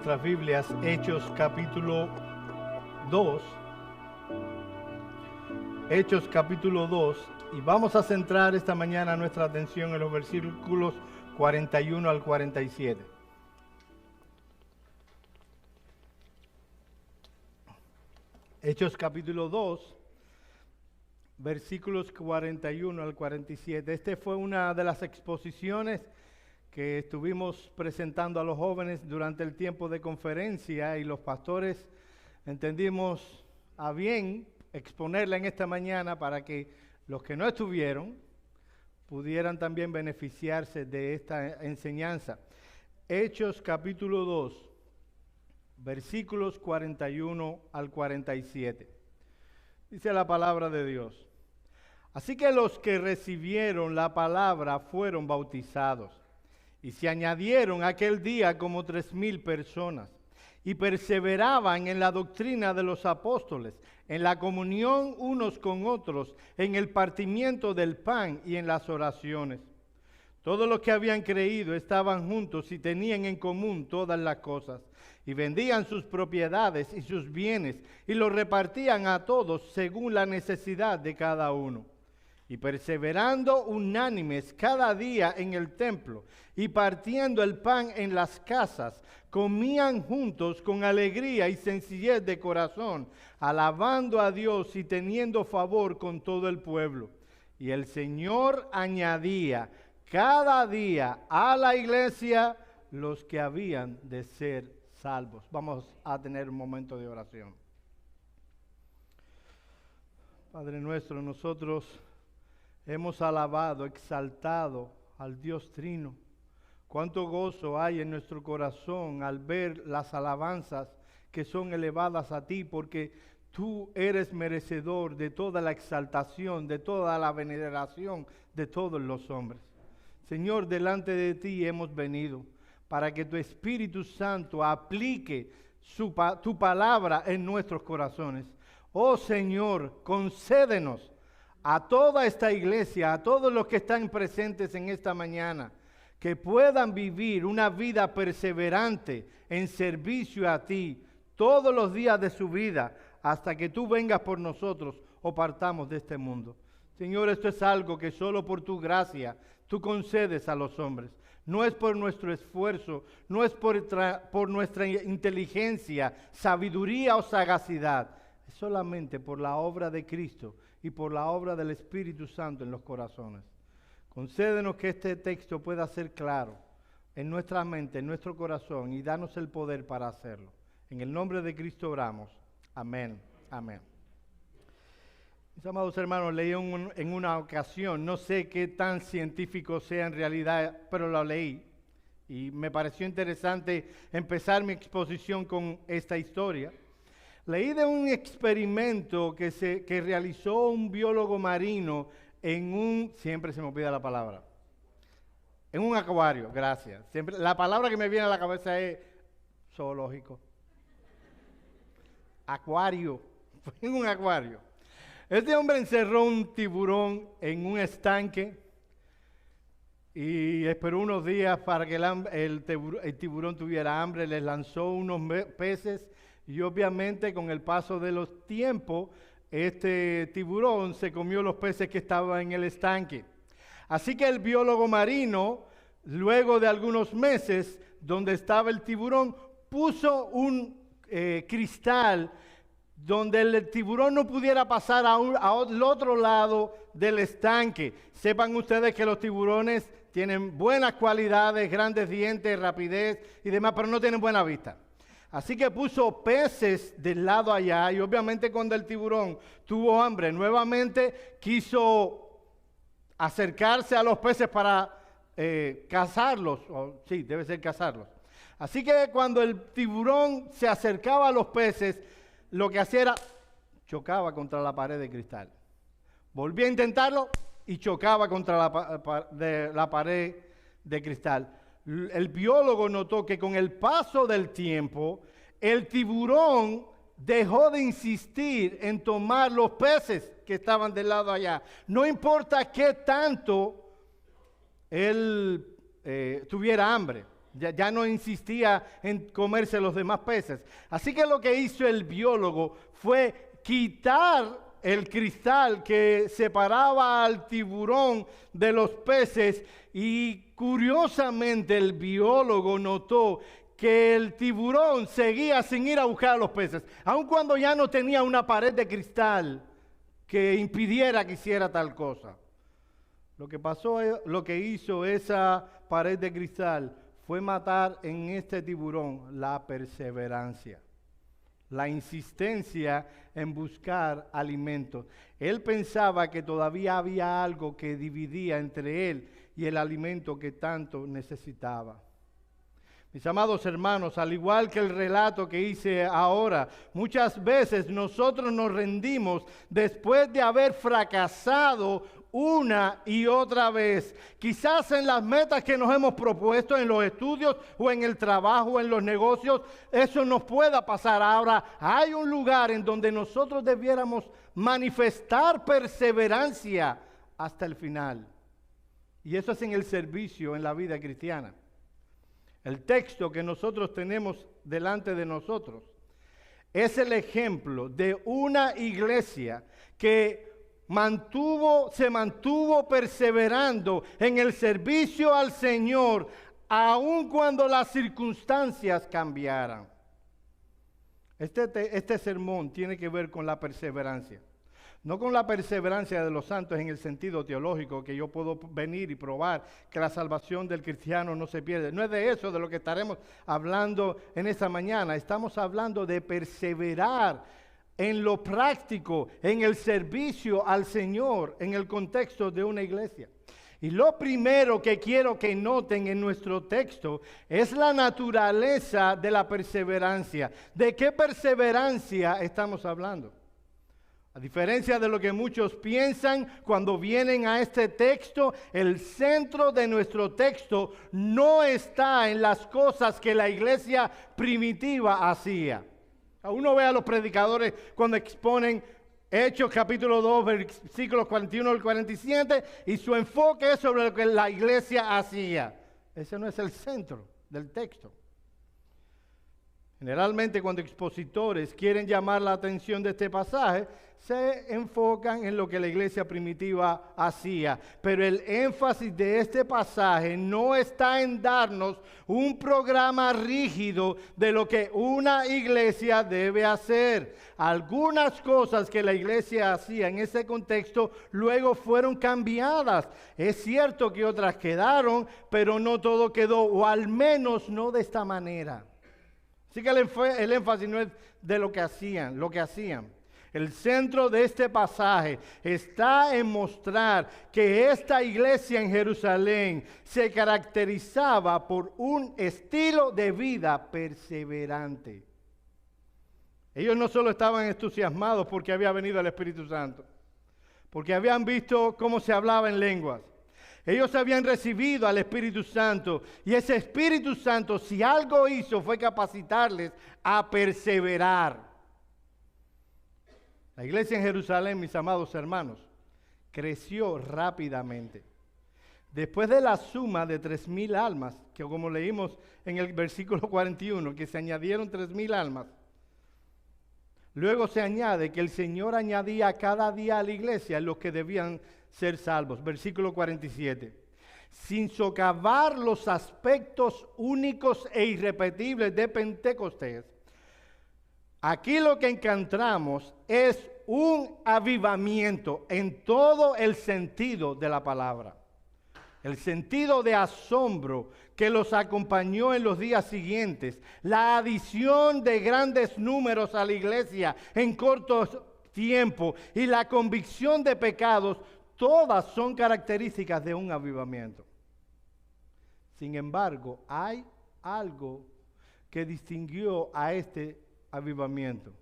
nuestras Biblias, Hechos capítulo 2. Hechos capítulo 2. Y vamos a centrar esta mañana nuestra atención en los versículos 41 al 47. Hechos capítulo 2, versículos 41 al 47. Esta fue una de las exposiciones que estuvimos presentando a los jóvenes durante el tiempo de conferencia, y los pastores entendimos a bien exponerla en esta mañana para que los que no estuvieron pudieran también beneficiarse de esta enseñanza. Hechos capítulo 2, versículos 41 al 47. Dice la palabra de Dios: Así que los que recibieron la palabra fueron bautizados, y se añadieron aquel día como 3,000 personas, y perseveraban en la doctrina de los apóstoles, en la comunión unos con otros, en el partimiento del pan y en las oraciones. Todos los que habían creído estaban juntos y tenían en común todas las cosas, y vendían sus propiedades y sus bienes, y los repartían a todos según la necesidad de cada uno. Y perseverando unánimes cada día en el templo, y partiendo el pan en las casas, comían juntos con alegría y sencillez de corazón, alabando a Dios y teniendo favor con todo el pueblo. Y el Señor añadía cada día a la iglesia los que habían de ser salvos. Vamos a tener un momento de oración. Padre nuestro, nosotros hemos alabado, exaltado al Dios Trino. Cuánto gozo hay en nuestro corazón al ver las alabanzas que son elevadas a ti, porque tú eres merecedor de toda la exaltación, de toda la veneración de todos los hombres. Señor, delante de ti hemos venido para que tu Espíritu Santo aplique tu palabra en nuestros corazones. Oh Señor, concédenos a toda esta iglesia, a todos los que están presentes en esta mañana, que puedan vivir una vida perseverante en servicio a ti todos los días de su vida, hasta que tú vengas por nosotros o partamos de este mundo. Señor, esto es algo que solo por tu gracia tú concedes a los hombres. No es por nuestro esfuerzo, no es por nuestra inteligencia, sabiduría o sagacidad. Es solamente por la obra de Cristo y por la obra del Espíritu Santo en los corazones. Concédenos que este texto pueda ser claro en nuestra mente, en nuestro corazón, y danos el poder para hacerlo. En el nombre de Cristo oramos. Amén. Amén. Mis amados hermanos, leí en una ocasión, no sé qué tan científico sea en realidad, pero lo leí y me pareció interesante empezar mi exposición con esta historia. Leí de un experimento que realizó un biólogo marino siempre se me olvida la palabra, en un acuario, gracias. La palabra que me viene a la cabeza es zoológico. Acuario, en un acuario. Este hombre encerró un tiburón en un estanque y esperó unos días para que el tiburón tuviera hambre. Les lanzó unos peces y obviamente con el paso de los tiempos, este tiburón se comió los peces que estaban en el estanque. Así que el biólogo marino, luego de algunos meses, donde estaba el tiburón, puso un cristal donde el tiburón no pudiera pasar al otro lado del estanque. Sepan ustedes que los tiburones tienen buenas cualidades, grandes dientes, rapidez y demás, pero no tienen buena vista. Así que puso peces del lado allá, y obviamente cuando el tiburón tuvo hambre, nuevamente quiso acercarse a los peces para cazarlos. Sí, debe ser cazarlos. Así que cuando el tiburón se acercaba a los peces, lo que hacía era chocaba contra la pared de cristal. Volvía a intentarlo y chocaba contra la pared de cristal. El biólogo notó que con el paso del tiempo, el tiburón dejó de insistir en tomar los peces que estaban del lado allá. No importa qué tanto él tuviera hambre. Ya no insistía en comerse los demás peces. Así que lo que hizo el biólogo fue quitar el cristal que separaba al tiburón de los peces, y curiosamente el biólogo notó que el tiburón seguía sin ir a buscar a los peces, aun cuando ya no tenía una pared de cristal que impidiera que hiciera tal cosa. Lo que hizo esa pared de cristal fue matar en este tiburón la perseverancia, la insistencia en buscar alimento. Él pensaba que todavía había algo que dividía entre él y el alimento que tanto necesitaba. Mis amados hermanos, al igual que el relato que hice ahora, muchas veces nosotros nos rendimos después de haber fracasado una y otra vez. Quizás en las metas que nos hemos propuesto, en los estudios o en el trabajo o en los negocios, eso nos pueda pasar. Ahora, hay un lugar en donde nosotros debiéramos manifestar perseverancia hasta el final. Y eso es en el servicio, en la vida cristiana. El texto que nosotros tenemos delante de nosotros es el ejemplo de una iglesia que se mantuvo perseverando en el servicio al Señor, aun cuando las circunstancias cambiaran. Este sermón tiene que ver con la perseverancia. No con la perseverancia de los santos en el sentido teológico, que yo puedo venir y probar que la salvación del cristiano no se pierde. No es de eso de lo que estaremos hablando en esta mañana. Estamos hablando de perseverar en lo práctico, en el servicio al Señor, en el contexto de una iglesia. Y lo primero que quiero que noten en nuestro texto es la naturaleza de la perseverancia. ¿De qué perseverancia estamos hablando? A diferencia de lo que muchos piensan cuando vienen a este texto, el centro de nuestro texto no está en las cosas que la iglesia primitiva hacía. Uno ve a los predicadores cuando exponen Hechos capítulo 2, versículos 41 al 47, y su enfoque es sobre lo que la iglesia hacía. Ese no es el centro del texto. Generalmente cuando expositores quieren llamar la atención de este pasaje, se enfocan en lo que la iglesia primitiva hacía. Pero el énfasis de este pasaje no está en darnos un programa rígido de lo que una iglesia debe hacer. Algunas cosas que la iglesia hacía en ese contexto luego fueron cambiadas. Es cierto que otras quedaron, pero no todo quedó, o al menos no de esta manera. Así que el énfasis no es de lo que hacían. El centro de este pasaje está en mostrar que esta iglesia en Jerusalén se caracterizaba por un estilo de vida perseverante. Ellos no solo estaban entusiasmados porque había venido el Espíritu Santo, porque habían visto cómo se hablaba en lenguas. Ellos habían recibido al Espíritu Santo, y ese Espíritu Santo, si algo hizo, fue capacitarles a perseverar. La iglesia en Jerusalén, mis amados hermanos, creció rápidamente. Después de la suma de 3,000 almas, que como leímos en el versículo 41, que se añadieron 3,000 almas, luego se añade que el Señor añadía cada día a la iglesia los que debían ser salvos. Versículo 47. Sin socavar los aspectos únicos e irrepetibles de Pentecostés, aquí lo que encontramos es un avivamiento en todo el sentido de la palabra. El sentido de asombro que los acompañó en los días siguientes, la adición de grandes números a la iglesia en corto tiempo y la convicción de pecados, todas son características de un avivamiento. Sin embargo, hay algo que distinguió a este avivamiento.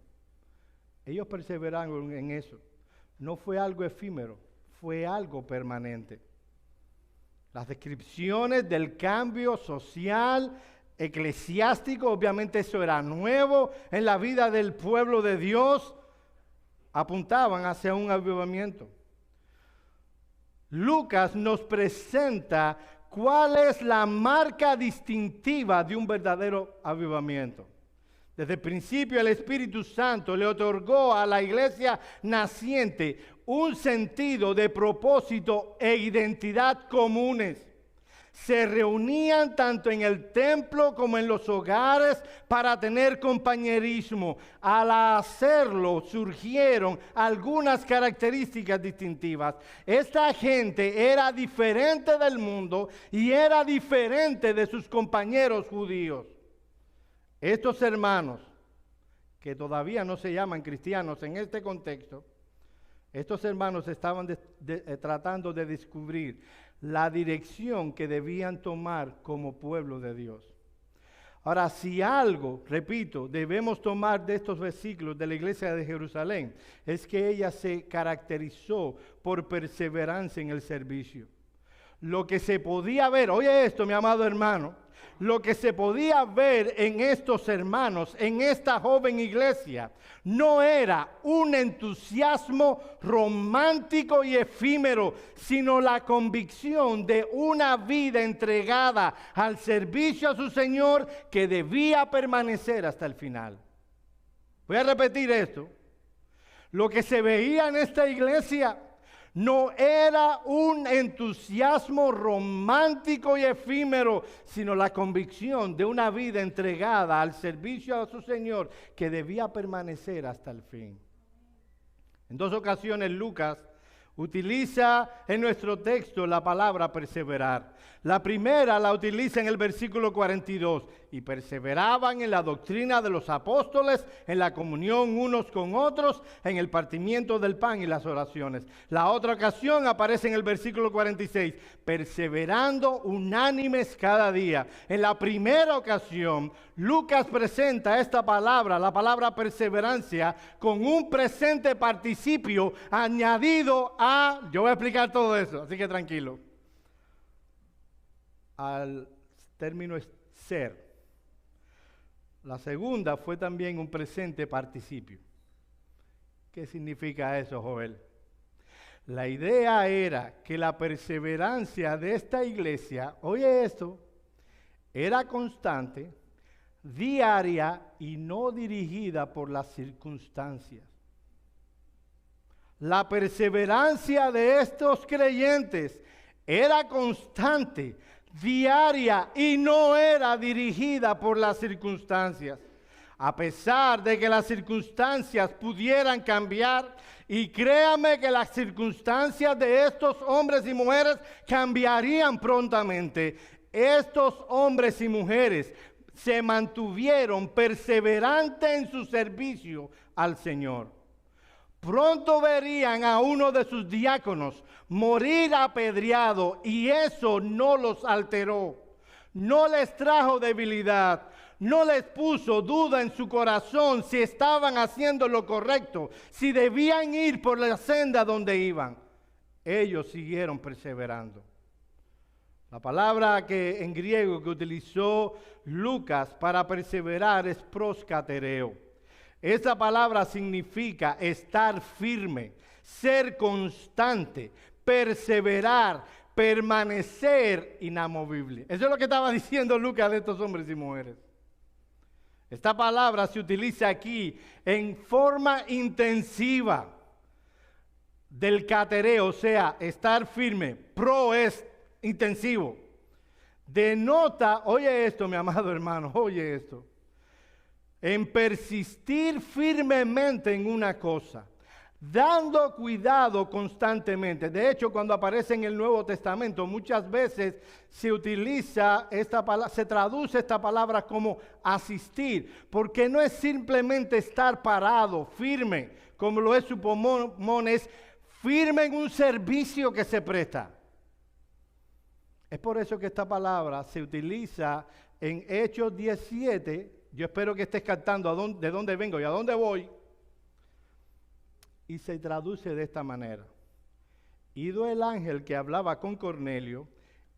Ellos perseveraron en eso. No fue algo efímero, fue algo permanente. Las descripciones del cambio social, eclesiástico, obviamente eso era nuevo en la vida del pueblo de Dios, apuntaban hacia un avivamiento. Lucas nos presenta ¿cuál es la marca distintiva de un verdadero avivamiento? Desde el principio el Espíritu Santo le otorgó a la iglesia naciente un sentido de propósito e identidad comunes. Se reunían tanto en el templo como en los hogares para tener compañerismo. Al hacerlo surgieron algunas características distintivas. Esta gente era diferente del mundo y era diferente de sus compañeros judíos. Estos hermanos, que todavía no se llaman cristianos en este contexto, estos hermanos estaban tratando de descubrir la dirección que debían tomar como pueblo de Dios. Ahora, si algo, repito, debemos tomar de estos versículos de la iglesia de Jerusalén, es que ella se caracterizó por perseverancia en el servicio. Lo que se podía ver, oye esto, mi amado hermano, lo que se podía ver en estos hermanos, en esta joven iglesia, no era un entusiasmo romántico y efímero, sino la convicción de una vida entregada al servicio a su Señor que debía permanecer hasta el final. Voy a repetir esto. Lo que se veía en esta iglesia no era un entusiasmo romántico y efímero, sino la convicción de una vida entregada al servicio a su Señor que debía permanecer hasta el fin. En 2 ocasiones Lucas utiliza en nuestro texto la palabra perseverar. La primera la utiliza en el versículo 42. Y perseveraban en la doctrina de los apóstoles, en la comunión unos con otros, en el partimiento del pan y las oraciones. La otra ocasión aparece en el versículo 46. Perseverando unánimes cada día. En la primera ocasión, Lucas presenta esta palabra, la palabra perseverancia, con un presente participio añadido a... Yo voy a explicar todo eso, así que tranquilo. Al término ser. La segunda fue también un presente participio. ¿Qué significa eso, Joel? La idea era que la perseverancia de esta iglesia, oye esto, era constante, diaria y no dirigida por las circunstancias. La perseverancia de estos creyentes era constante, diaria y no era dirigida por las circunstancias. A pesar de que las circunstancias pudieran cambiar, y créame que las circunstancias de estos hombres y mujeres cambiarían prontamente, estos hombres y mujeres se mantuvieron perseverantes en su servicio al Señor. Pronto verían a uno de sus diáconos morir apedreado y eso no los alteró, no les trajo debilidad, no les puso duda en su corazón si estaban haciendo lo correcto, si debían ir por la senda donde iban. Ellos siguieron perseverando. La palabra que en griego que utilizó Lucas para perseverar es proskatereo. Esa palabra significa estar firme, ser constante, perseverar, permanecer inamovible. Eso es lo que estaba diciendo Lucas de estos hombres y mujeres. Esta palabra se utiliza aquí en forma intensiva del catereo, o sea, estar firme. Pro es intensivo. Denota, oye esto, mi amado hermano, oye esto. En persistir firmemente en una cosa, dando cuidado constantemente. De hecho, cuando aparece en el Nuevo Testamento, muchas veces se utiliza esta palabra, se traduce esta palabra como asistir, porque no es simplemente estar parado, firme, como lo es su pulmón, es firme en un servicio que se presta. Es por eso que esta palabra se utiliza en Hechos 17. Yo espero que estés captando de dónde vengo y a dónde voy. Y se traduce de esta manera. Ido el ángel que hablaba con Cornelio,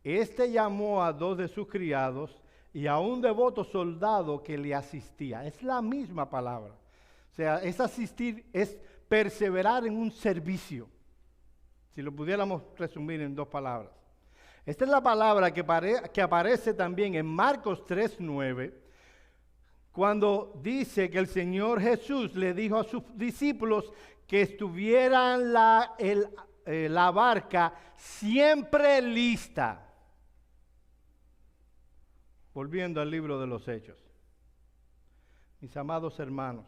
este llamó a 2 de sus criados y a un devoto soldado que le asistía. Es la misma palabra. O sea, es asistir, es perseverar en un servicio. Si lo pudiéramos resumir en 2 palabras. Esta es la palabra que aparece también en Marcos 3:9, cuando dice que el Señor Jesús le dijo a sus discípulos que estuvieran la barca siempre lista. Volviendo al libro de los Hechos. Mis amados hermanos,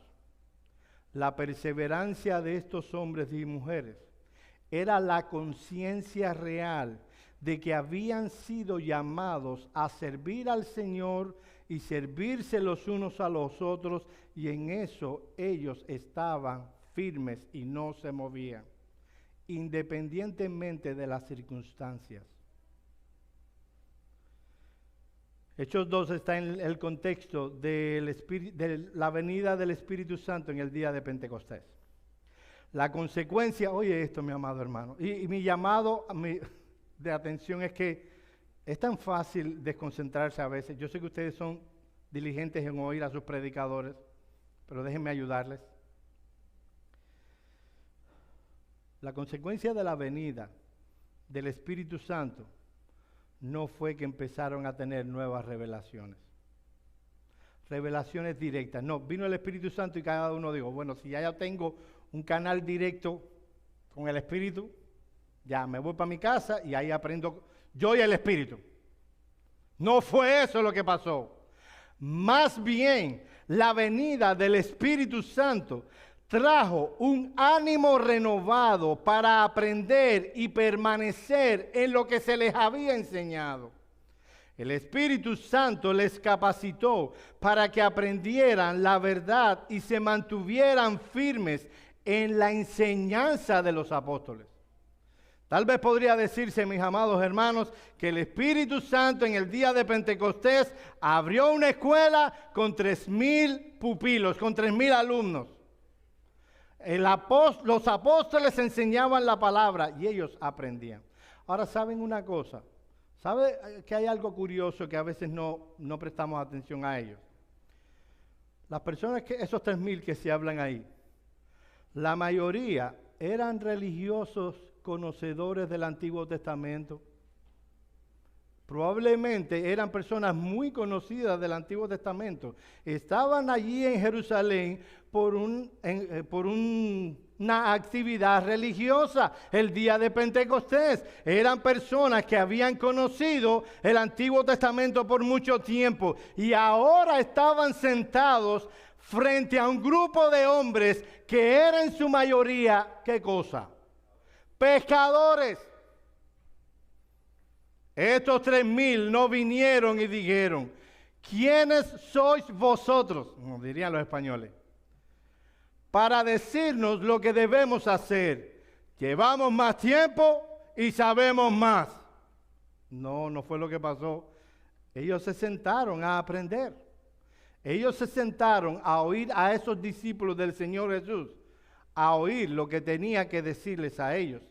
la perseverancia de estos hombres y mujeres era la conciencia real de que habían sido llamados a servir al Señor y servirse los unos a los otros, y en eso ellos estaban firmes y no se movían, independientemente de las circunstancias. Hechos 2 está en el contexto de la venida del Espíritu Santo en el día de Pentecostés. La consecuencia, oye esto, mi amado hermano, y mi llamado de atención es que es tan fácil desconcentrarse a veces. Yo sé que ustedes son diligentes en oír a sus predicadores, pero déjenme ayudarles. La consecuencia de la venida del Espíritu Santo no fue que empezaron a tener nuevas revelaciones. Revelaciones directas. No, vino el Espíritu Santo y cada uno dijo, bueno, si ya tengo un canal directo con el Espíritu, ya me voy para mi casa y ahí aprendo yo y el Espíritu. No fue eso lo que pasó. Más bien, la venida del Espíritu Santo trajo un ánimo renovado para aprender y permanecer en lo que se les había enseñado. El Espíritu Santo les capacitó para que aprendieran la verdad y se mantuvieran firmes en la enseñanza de los apóstoles. Tal vez podría decirse, mis amados hermanos, que el Espíritu Santo en el día de Pentecostés abrió una escuela con 3,000 pupilos, con 3,000 alumnos. Los apóstoles enseñaban la palabra y ellos aprendían. Ahora, ¿saben una cosa? ¿Sabe que hay algo curioso que a veces no prestamos atención a ellos? Las personas esos 3,000 que se hablan ahí, la mayoría eran religiosos conocedores del Antiguo Testamento. Probablemente eran personas muy conocidas del Antiguo Testamento. Estaban allí en Jerusalén por una actividad religiosa, el día de Pentecostés. Eran personas que habían conocido el Antiguo Testamento por mucho tiempo y ahora estaban sentados frente a un grupo de hombres que eran en su mayoría, ¿qué cosa? Pescadores. Estos 3,000 no vinieron y dijeron, ¿quiénes sois vosotros? Como dirían los españoles, para decirnos lo que debemos hacer. Llevamos más tiempo y sabemos más. No fue lo que pasó. Ellos se sentaron a aprender. Ellos se sentaron a oír a esos discípulos del Señor Jesús, a oír lo que tenía que decirles a ellos.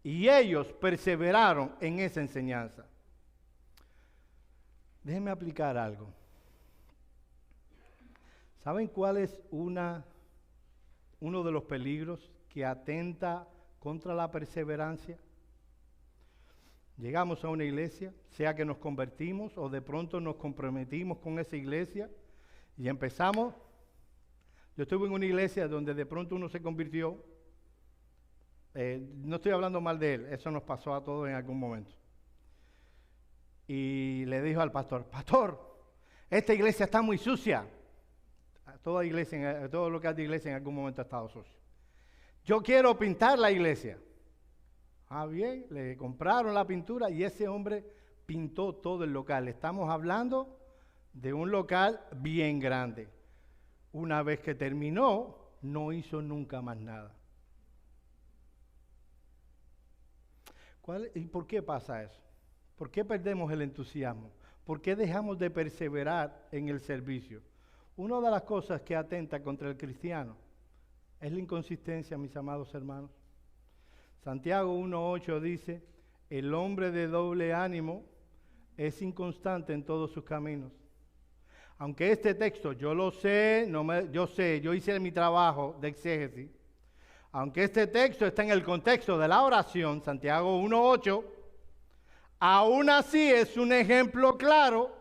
Y ellos perseveraron en esa enseñanza. Déjenme aplicar algo. ¿Saben cuál es uno de los peligros que atenta contra la perseverancia? Llegamos a una iglesia, sea que nos convertimos o de pronto nos comprometimos con esa iglesia y empezamos. Yo estuve en una iglesia donde de pronto uno se convirtió. No estoy hablando mal de él, eso nos pasó a todos en algún momento. Y le dijo al pastor, pastor, esta iglesia está muy sucia. Todo lo que es de iglesia en algún momento ha estado sucio. Yo quiero pintar la iglesia. Ah, bien, le compraron la pintura y ese hombre pintó todo el local. Estamos hablando de un local bien grande. Una vez que terminó, no hizo nunca más nada. ¿Y por qué pasa eso? ¿Por qué perdemos el entusiasmo? ¿Por qué dejamos de perseverar en el servicio? Una de las cosas que atenta contra el cristiano es la inconsistencia, mis amados hermanos. Santiago 1:8 dice, el hombre de doble ánimo es inconstante en todos sus caminos. Aunque este texto, yo lo sé, yo hice mi trabajo de exégesis. Aunque este texto está en el contexto de la oración, Santiago 1:8, Aún así es un ejemplo claro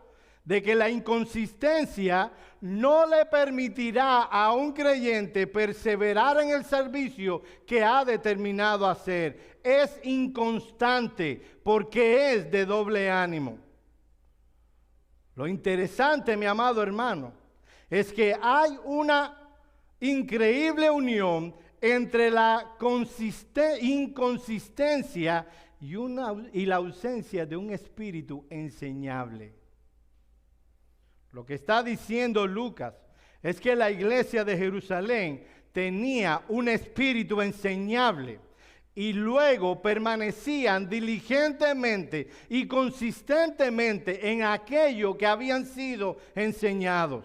de que la inconsistencia no le permitirá a un creyente perseverar en el servicio que ha determinado hacer. Es inconstante porque es de doble ánimo. Lo interesante, mi amado hermano, es que hay una increíble unión entre la inconsistencia y la ausencia de un espíritu enseñable. Lo que está diciendo Lucas es que la iglesia de Jerusalén tenía un espíritu enseñable y luego permanecían diligentemente y consistentemente en aquello que habían sido enseñados.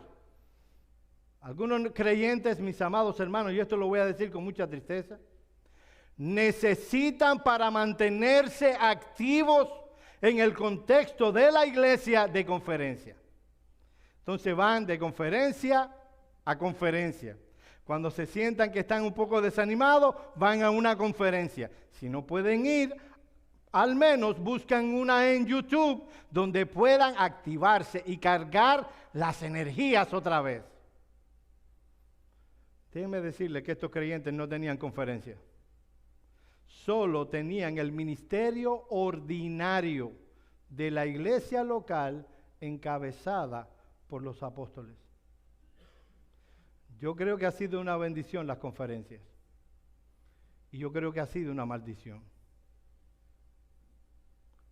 Algunos creyentes, mis amados hermanos, y esto lo voy a decir con mucha tristeza, necesitan para mantenerse activos en el contexto de la iglesia de conferencia. Entonces van de conferencia a conferencia. Cuando se sientan que están un poco desanimados, van a una conferencia. Si no pueden ir, al menos buscan una en YouTube donde puedan activarse y cargar las energías otra vez. Déjenme decirle que estos creyentes no tenían conferencia. Solo tenían el ministerio ordinario de la iglesia local encabezada por los apóstoles. Yo creo que ha sido una bendición las conferencias. Y yo creo que ha sido una maldición.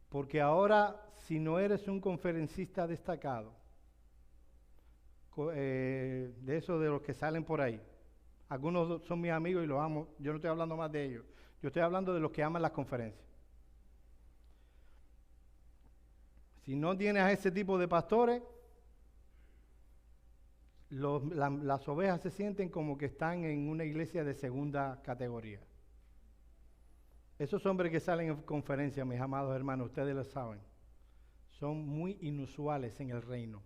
Porque ahora, si no eres un conferencista destacado, de esos de los que salen por ahí, algunos son mis amigos y los amo, yo no estoy hablando más de ellos, yo estoy hablando de los que aman las conferencias. Si no tienes a ese tipo de pastores, las ovejas se sienten como que están en una iglesia de segunda categoría. Esos hombres que salen en conferencia, mis amados hermanos, ustedes lo saben, son muy inusuales en el reino.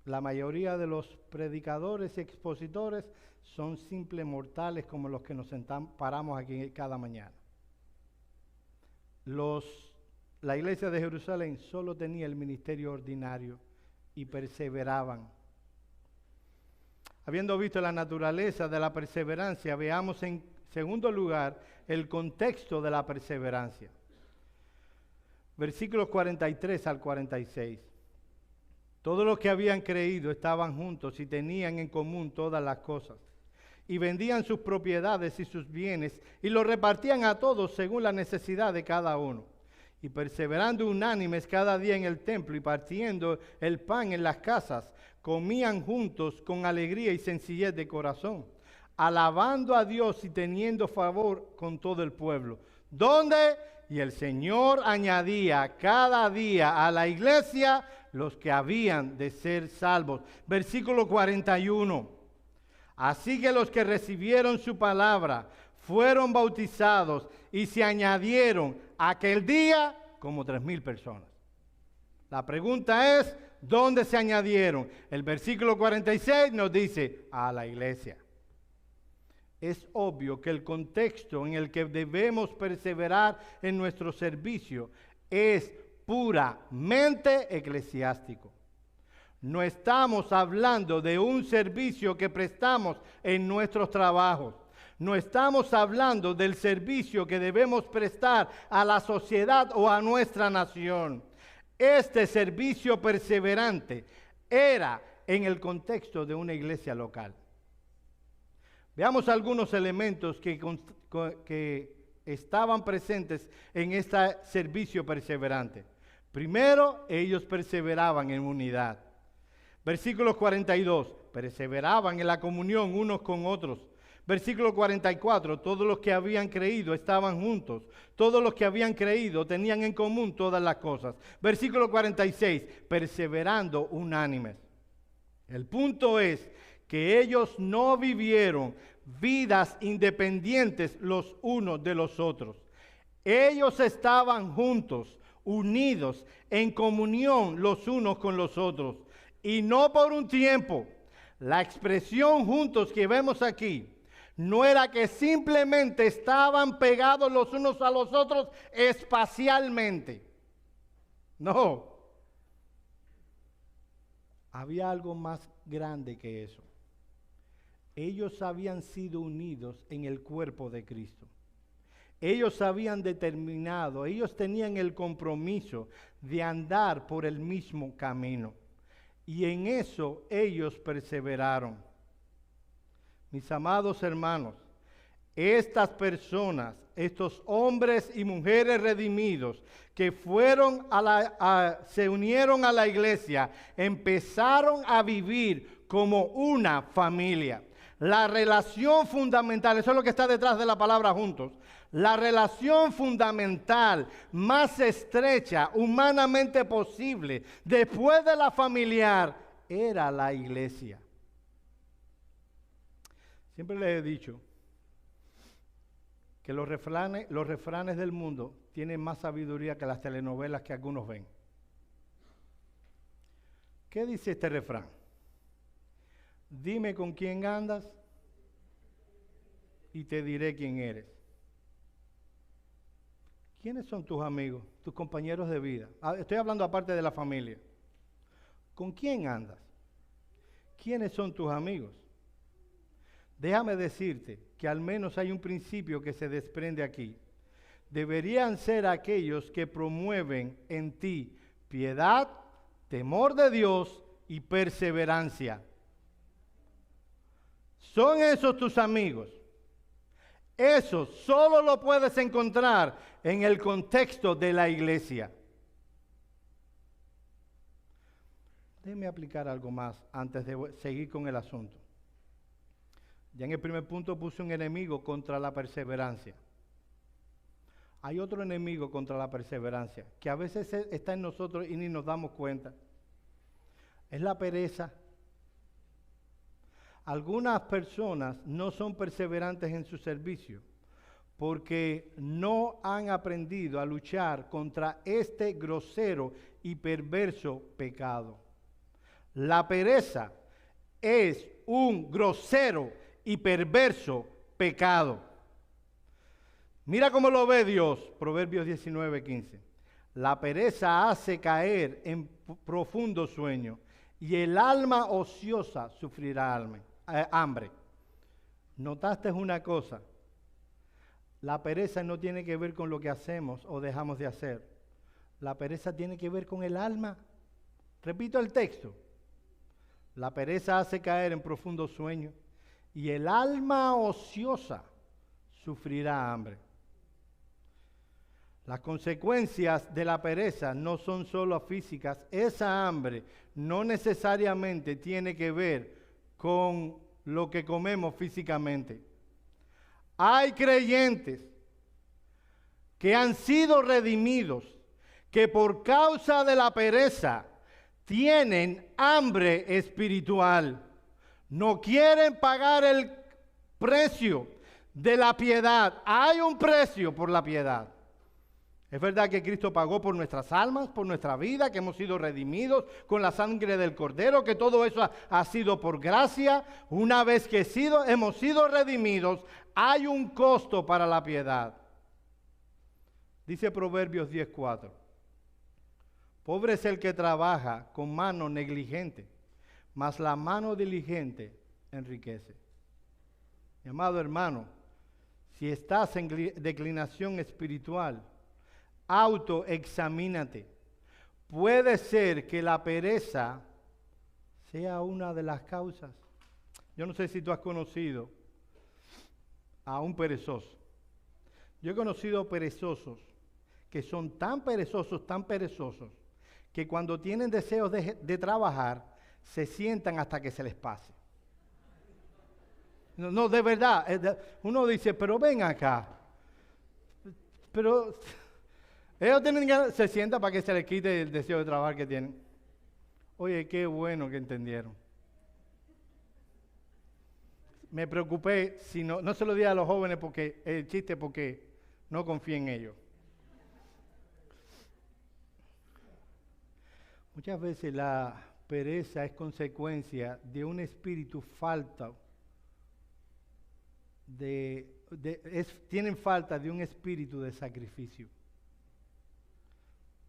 La mayoría de los predicadores y expositores son simples mortales como los que nos paramos aquí cada mañana. La iglesia de Jerusalén solo tenía el ministerio ordinario y perseveraban. Habiendo visto la naturaleza de la perseverancia, veamos en segundo lugar el contexto de la perseverancia. Versículos 43 al 46. Todos los que habían creído estaban juntos y tenían en común todas las cosas. Y vendían sus propiedades y sus bienes y los repartían a todos según la necesidad de cada uno. Y perseverando unánimes cada día en el templo y partiendo el pan en las casas, comían juntos con alegría y sencillez de corazón, alabando a Dios y teniendo favor con todo el pueblo. ¿Dónde? Y el Señor añadía cada día a la iglesia los que habían de ser salvos. Versículo 41. Así que los que recibieron su palabra fueron bautizados y se añadieron aquel día como 3,000 personas. La pregunta es, ¿dónde se añadieron? El versículo 46 nos dice, a la iglesia. Es obvio que el contexto en el que debemos perseverar en nuestro servicio es puramente eclesiástico. No estamos hablando de un servicio que prestamos en nuestros trabajos. No estamos hablando del servicio que debemos prestar a la sociedad o a nuestra nación. Este servicio perseverante era en el contexto de una iglesia local. Veamos algunos elementos que estaban presentes en este servicio perseverante. Primero, ellos perseveraban en unidad. Versículo 42, perseveraban en la comunión unos con otros. Versículo 44, todos los que habían creído estaban juntos. Todos los que habían creído tenían en común todas las cosas. Versículo 46, perseverando unánimes. El punto es que ellos no vivieron vidas independientes los unos de los otros. Ellos estaban juntos, unidos, en comunión los unos con los otros. Y no por un tiempo. La expresión juntos que vemos aquí no era que simplemente estaban pegados los unos a los otros espacialmente. No. Había algo más grande que eso. Ellos habían sido unidos en el cuerpo de Cristo. Ellos habían determinado, ellos tenían el compromiso de andar por el mismo camino. Y en eso ellos perseveraron. Mis amados hermanos, estas personas, estos hombres y mujeres redimidos que se unieron a la iglesia, empezaron a vivir como una familia. La relación fundamental, eso es lo que está detrás de la palabra juntos. La relación fundamental más estrecha, humanamente posible, después de la familiar, era la iglesia. Siempre les he dicho que los refranes del mundo tienen más sabiduría que las telenovelas que algunos ven. ¿Qué dice este refrán? Dime con quién andas y te diré quién eres. ¿Quiénes son tus amigos, tus compañeros de vida? Estoy hablando aparte de la familia. ¿Con quién andas? ¿Quiénes son tus amigos? Déjame decirte que al menos hay un principio que se desprende aquí. Deberían ser aquellos que promueven en ti piedad, temor de Dios y perseverancia. ¿Son esos tus amigos? Eso solo lo puedes encontrar en el contexto de la iglesia. Déjeme aplicar algo más antes de seguir con el asunto. Ya en el primer punto puse un enemigo contra la perseverancia. Hay otro enemigo contra la perseverancia, que a veces está en nosotros y ni nos damos cuenta. Es la pereza. Algunas personas no son perseverantes en su servicio porque no han aprendido a luchar contra este grosero y perverso pecado. La pereza es un grosero y perverso pecado. Mira cómo lo ve Dios, Proverbios 19:15. La pereza hace caer en profundo sueño y el alma ociosa sufrirá hambre. ¿Notaste una cosa? La pereza no tiene que ver con lo que hacemos o dejamos de hacer. La pereza tiene que ver con el alma. Repito el texto. La pereza hace caer en profundo sueño y el alma ociosa sufrirá hambre. Las consecuencias de la pereza no son solo físicas. Esa hambre no necesariamente tiene que ver con lo que comemos físicamente. Hay creyentes que han sido redimidos, que por causa de la pereza tienen hambre espiritual. No quieren pagar el precio de la piedad. Hay un precio por la piedad. Es verdad que Cristo pagó por nuestras almas, por nuestra vida, que hemos sido redimidos con la sangre del Cordero, que todo eso ha sido por gracia. Una vez que hemos sido redimidos, hay un costo para la piedad. Dice Proverbios 10:4. Pobre es el que trabaja con mano negligente, mas la mano diligente enriquece. Mi amado hermano, si estás en declinación espiritual, autoexamínate. Puede ser que la pereza sea una de las causas. Yo no sé si tú has conocido a un perezoso. Yo he conocido perezosos que son tan perezosos, que cuando tienen deseos de trabajar, se sientan hasta que se les pase. No, de verdad. Uno dice, pero ven acá. Pero ellos se sientan para que se les quite el deseo de trabajar que tienen. Oye, qué bueno que entendieron. Me preocupé, si no se lo di a los jóvenes porque el chiste porque no confío en ellos. Muchas veces la pereza es consecuencia de un espíritu falto tienen falta de un espíritu de sacrificio.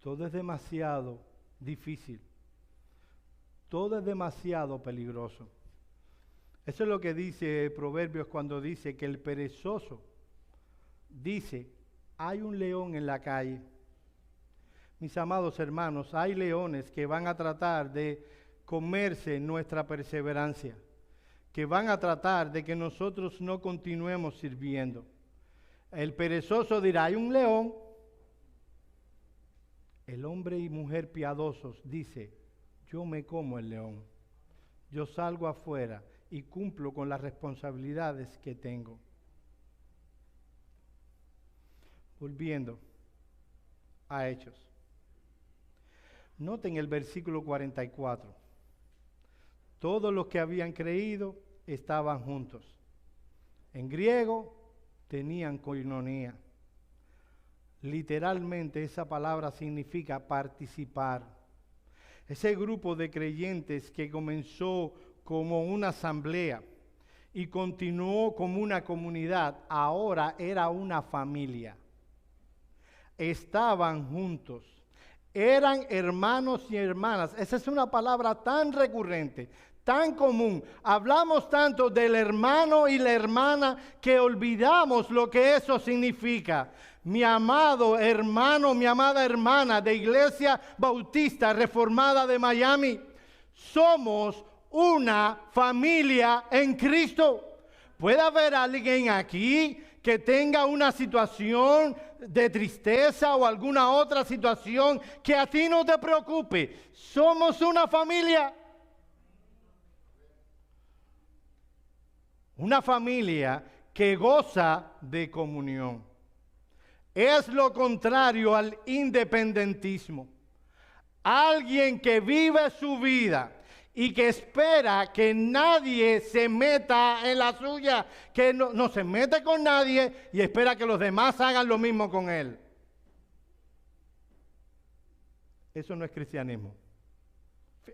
Todo es demasiado difícil. Todo es demasiado peligroso. Eso es lo que dice Proverbios cuando dice que el perezoso dice, hay un león en la calle. Mis amados hermanos, hay leones que van a tratar de comerse nuestra perseverancia, que van a tratar de que nosotros no continuemos sirviendo. El perezoso dirá, hay un león. El hombre y mujer piadosos dice, yo me como el león. Yo salgo afuera y cumplo con las responsabilidades que tengo. Volviendo a Hechos. Noten el versículo 44. Todos los que habían creído estaban juntos. En griego tenían koinonía. Literalmente esa palabra significa participar. Ese grupo de creyentes que comenzó como una asamblea y continuó como una comunidad, ahora era una familia. Estaban juntos. Eran hermanos y hermanas. Esa es una palabra tan recurrente, tan común. Hablamos tanto del hermano y la hermana que olvidamos lo que eso significa. Mi amado hermano, mi amada hermana de Iglesia Bautista Reformada de Miami, somos una familia en Cristo. ¿Puede haber alguien aquí que tenga una situación de tristeza o alguna otra situación que a ti no te preocupe? Somos una familia. Una familia que goza de comunión. Es lo contrario al independentismo. Alguien que vive su vida y que espera que nadie se meta en la suya, que no se mete con nadie y espera que los demás hagan lo mismo con él. Eso no es cristianismo.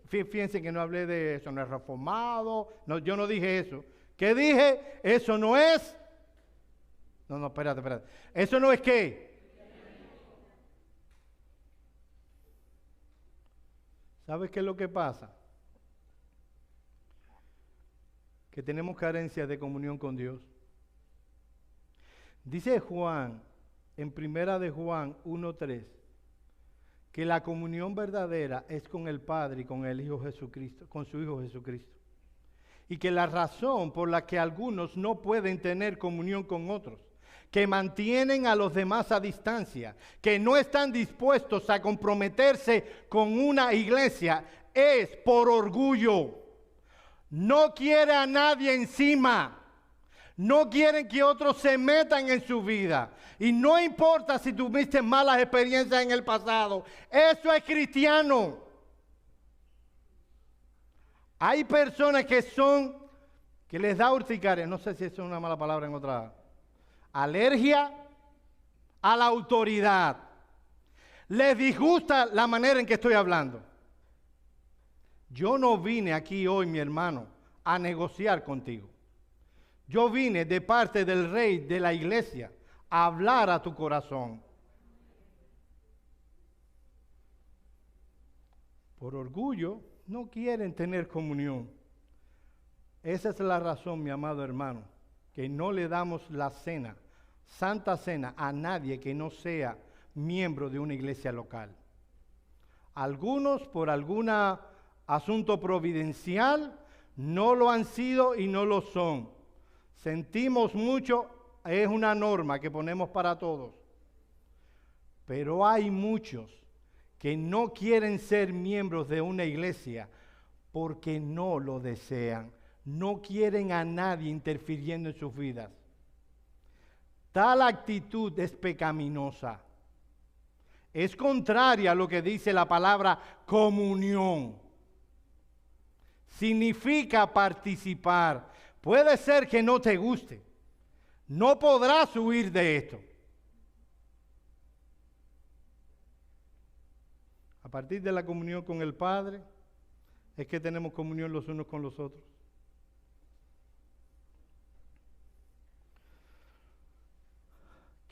Fíjense que no hablé de eso, no es reformado, no, yo no dije eso. ¿Qué dije? Eso no es... No, espérate. ¿Eso no es qué? ¿Sabes qué es lo que pasa? Que tenemos carencia de comunión con Dios. Dice Juan, en primera de Juan 1:3, que la comunión verdadera es con el Padre y con el Hijo Jesucristo, con su Hijo Jesucristo. Y que la razón por la que algunos no pueden tener comunión con otros, que mantienen a los demás a distancia, que no están dispuestos a comprometerse con una iglesia, es por orgullo. No quiere a nadie encima. No quieren que otros se metan en su vida. Y no importa si tuviste malas experiencias en el pasado. Eso es cristiano. Hay personas que les da urticaria. No sé si eso es una mala palabra en otra. Alergia a la autoridad. Les disgusta la manera en que estoy hablando. Yo no vine aquí hoy, mi hermano, a negociar contigo. Yo vine de parte del Rey de la Iglesia a hablar a tu corazón. Por orgullo no quieren tener comunión. Esa es la razón, mi amado hermano, que no le damos la cena, Santa Cena, a nadie que no sea miembro de una iglesia local. Algunos, por algún asunto providencial, no lo han sido y no lo son. Sentimos mucho, es una norma que ponemos para todos. Pero hay muchos que no quieren ser miembros de una iglesia porque no lo desean. No quieren a nadie interfiriendo en sus vidas. Tal actitud es pecaminosa. Es contraria a lo que dice la palabra comunión. Significa participar. Puede ser que no te guste. No podrás huir de esto. A partir de la comunión con el Padre, es que tenemos comunión los unos con los otros.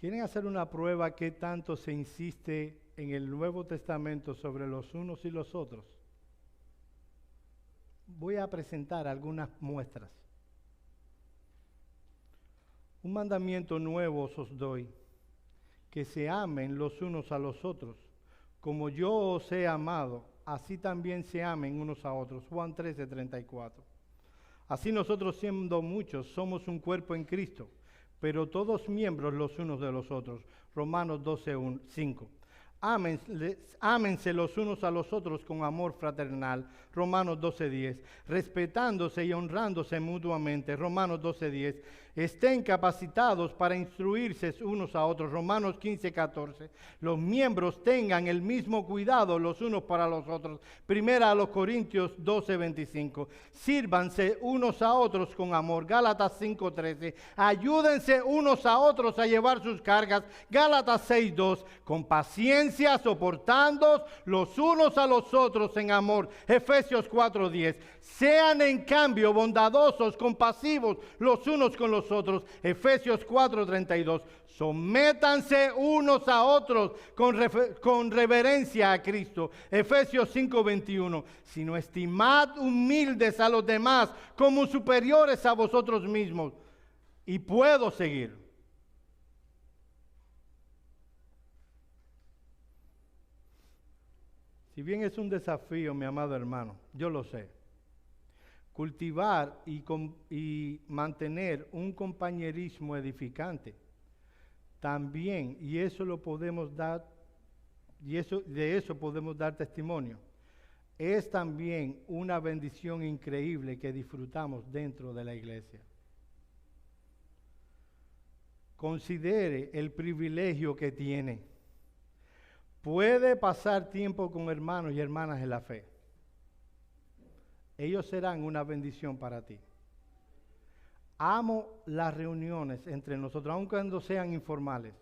¿Quieren hacer una prueba qué tanto se insiste en el Nuevo Testamento sobre los unos y los otros? Voy a presentar algunas muestras. Un mandamiento nuevo os doy, que se amen los unos a los otros. Como yo os he amado, así también se amen unos a otros. Juan 13:34. Así nosotros, siendo muchos, somos un cuerpo en Cristo, pero todos miembros los unos de los otros. Romanos 12:5. Ámense los unos a los otros con amor fraternal. Romanos 12:10. Respetándose y honrándose mutuamente. Romanos 12:10. Estén capacitados para instruirse unos a otros. Romanos 15:14. Los miembros tengan el mismo cuidado los unos para los otros. Primera a los Corintios 12:25. Sírvanse unos a otros con amor. Gálatas 5:13. Ayúdense unos a otros a llevar sus cargas. Gálatas 6:2. Con paciencia soportándoos los unos a los otros en amor. Efesios 4:10. Sean en cambio bondadosos, compasivos los unos con los otros. Efesios 4:32. Sométanse unos a otros con reverencia a Cristo. Efesios 5:21. Sino estimad humildes a los demás como superiores a vosotros mismos. Y puedo seguir. Si bien es un desafío, mi amado hermano, yo lo sé. Cultivar y mantener un compañerismo edificante también, y eso lo podemos dar, de eso podemos dar testimonio, es también una bendición increíble que disfrutamos dentro de la iglesia. Considere el privilegio que tiene. Puede pasar tiempo con hermanos y hermanas en la fe. Ellos serán una bendición para ti. Amo las reuniones entre nosotros, aun cuando sean informales.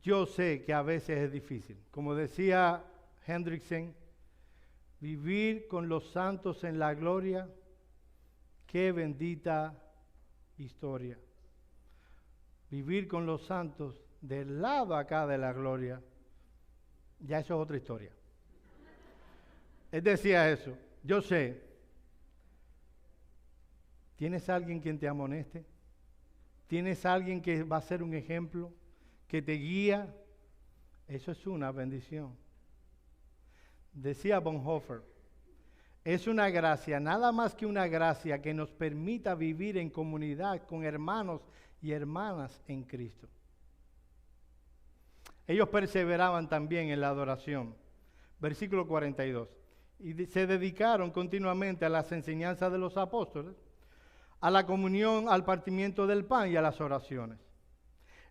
Yo sé que a veces es difícil. Como decía Hendrickson, vivir con los santos en la gloria, qué bendita historia. Vivir con los santos del lado acá de la gloria, ya eso es otra historia. Él decía eso. Yo sé. ¿Tienes alguien quien te amoneste? ¿Tienes alguien que va a ser un ejemplo? ¿Que te guía? Eso es una bendición. Decía Bonhoeffer, es una gracia, nada más que una gracia que nos permita vivir en comunidad con hermanos y hermanas en Cristo. Ellos perseveraban también en la adoración. Versículo 42. Y se dedicaron continuamente a las enseñanzas de los apóstoles, a la comunión, al partimiento del pan y a las oraciones.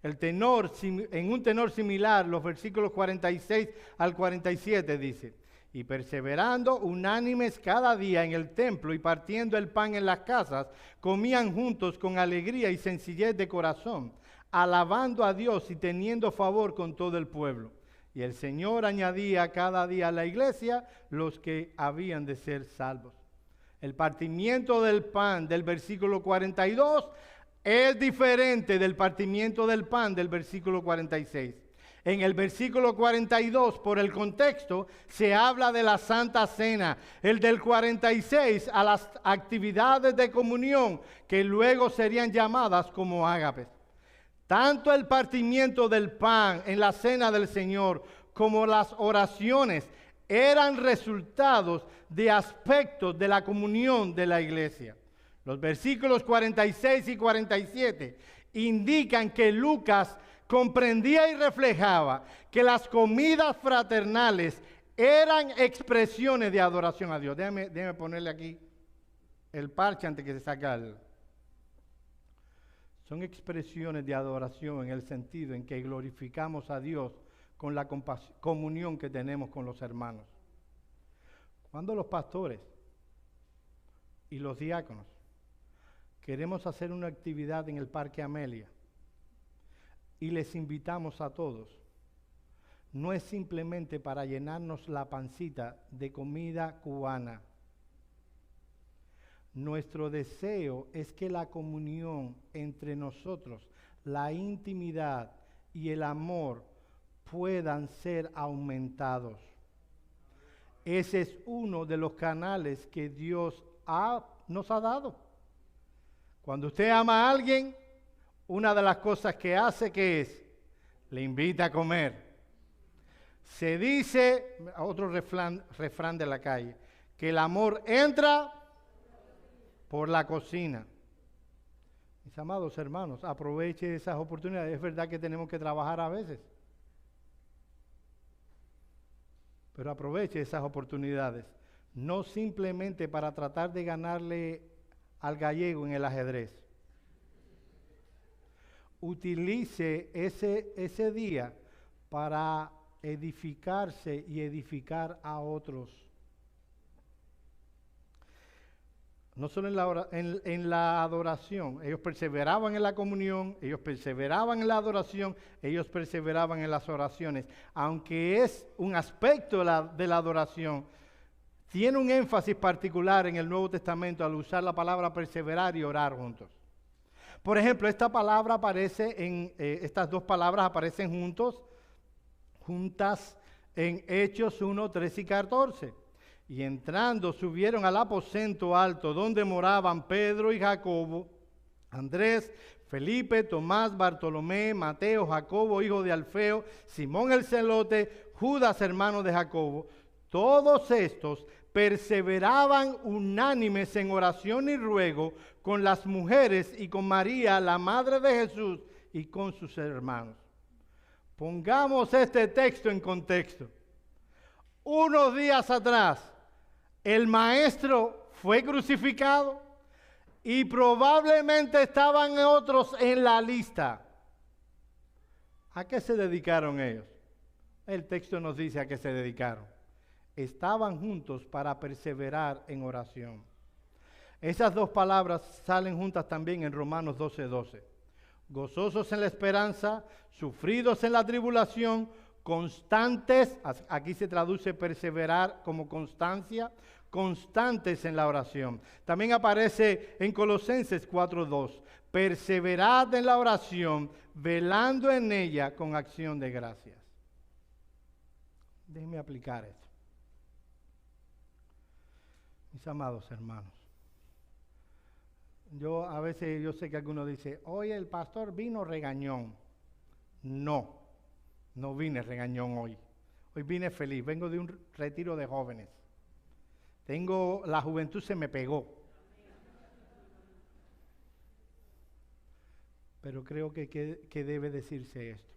En un tenor similar, los versículos 46 al 47 dice, y perseverando unánimes cada día en el templo y partiendo el pan en las casas, comían juntos con alegría y sencillez de corazón, alabando a Dios y teniendo favor con todo el pueblo. Y el Señor añadía cada día a la iglesia los que habían de ser salvos. El partimiento del pan del versículo 42 es diferente del partimiento del pan del versículo 46. En el versículo 42, por el contexto, se habla de la Santa Cena. El del 46 a las actividades de comunión que luego serían llamadas como ágapes. Tanto el partimiento del pan en la cena del Señor como las oraciones eran resultados de aspectos de la comunión de la iglesia. Los versículos 46 y 47 indican que Lucas comprendía y reflejaba que las comidas fraternales eran expresiones de adoración a Dios. Déjame ponerle aquí el parche antes que se saque el... Son expresiones de adoración en el sentido en que glorificamos a Dios con la comunión que tenemos con los hermanos. Cuando los pastores y los diáconos queremos hacer una actividad en el Parque Amelia y les invitamos a todos, no es simplemente para llenarnos la pancita de comida cubana. Nuestro deseo es que la comunión entre nosotros, la intimidad y el amor puedan ser aumentados. Ese es uno de los canales que Dios nos ha dado. Cuando usted ama a alguien, una de las cosas que hace, ¿qué es? Le invita a comer. Se dice, otro refrán de la calle, que el amor entra por la cocina. Mis amados hermanos, aproveche esas oportunidades. Es verdad que tenemos que trabajar a veces, pero aproveche esas oportunidades. No simplemente para tratar de ganarle al gallego en el ajedrez. Utilice ese día para edificarse y edificar a otros. No solo en la adoración, ellos perseveraban en la comunión, ellos perseveraban en la adoración, ellos perseveraban en las oraciones. Aunque es un aspecto de la adoración, tiene un énfasis particular en el Nuevo Testamento al usar la palabra perseverar y orar juntos. Por ejemplo, estas dos palabras aparecen juntas en Hechos 1, 13 y 14. Y entrando subieron al aposento alto donde moraban Pedro y Jacobo, Andrés, Felipe, Tomás, Bartolomé, Mateo, Jacobo, hijo de Alfeo, Simón el celote, Judas, hermano de Jacobo. Todos estos perseveraban unánimes en oración y ruego con las mujeres y con María, la madre de Jesús, y con sus hermanos. Pongamos este texto en contexto. Unos días atrás, el maestro fue crucificado y probablemente estaban otros en la lista. ¿A qué se dedicaron ellos? El texto nos dice a qué se dedicaron. Estaban juntos para perseverar en oración. Esas dos palabras salen juntas también en Romanos 12:12. Gozosos en la esperanza, sufridos en la tribulación, constantes, aquí se traduce perseverar como constancia, constantes en la oración. También aparece en Colosenses 4:2, perseverad en la oración, velando en ella con acción de gracias. Déjenme aplicar esto. Mis amados hermanos, a veces yo sé que algunos dicen, hoy el pastor vino regañón. No vine regañón hoy. Hoy vine feliz, vengo de un retiro de jóvenes. La juventud se me pegó. Pero creo que debe decirse esto.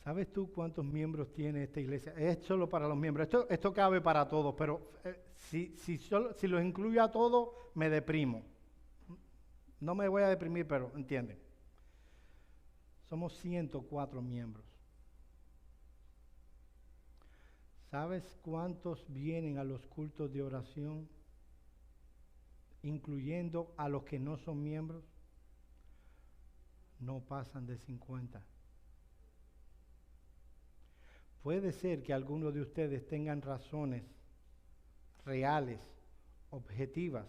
¿Sabes tú cuántos miembros tiene esta iglesia? Es solo para los miembros. Esto cabe para todos, pero si los incluyo a todos, me deprimo. No me voy a deprimir, pero entienden. Somos 104 miembros. ¿Sabes cuántos vienen a los cultos de oración, incluyendo a los que no son miembros? No pasan de 50. Puede ser que algunos de ustedes tengan razones reales, objetivas,